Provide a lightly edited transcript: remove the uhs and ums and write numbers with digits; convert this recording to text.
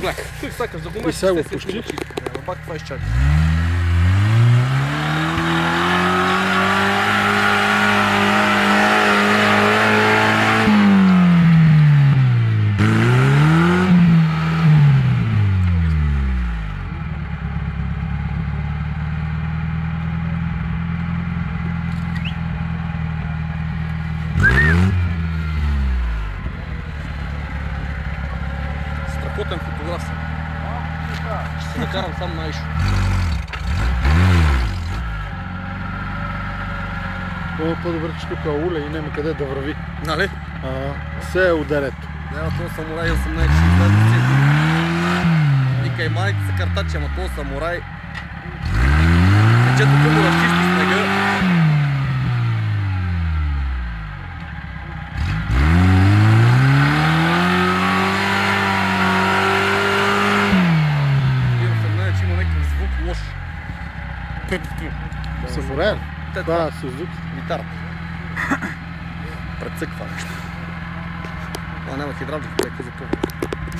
Гледай, той сакаш да го И меш, сега го ще се пусти. снима чисто. Бак, това изчака. Страхотен фотограф съм. Ще се накарам сам на Ишо. По-добре, че тук е уля и няма къде да върви. Нали? Все е ударето. Няма този самурай 18-60 Вика и маните са картачи, ама този самурай тече тук му разчисти снега. Имам съмнение, че има някакъв звук лош. Самурай? Това с звук. Гитарата. Прецъква нещо. Това няма хидравлика, леко за това.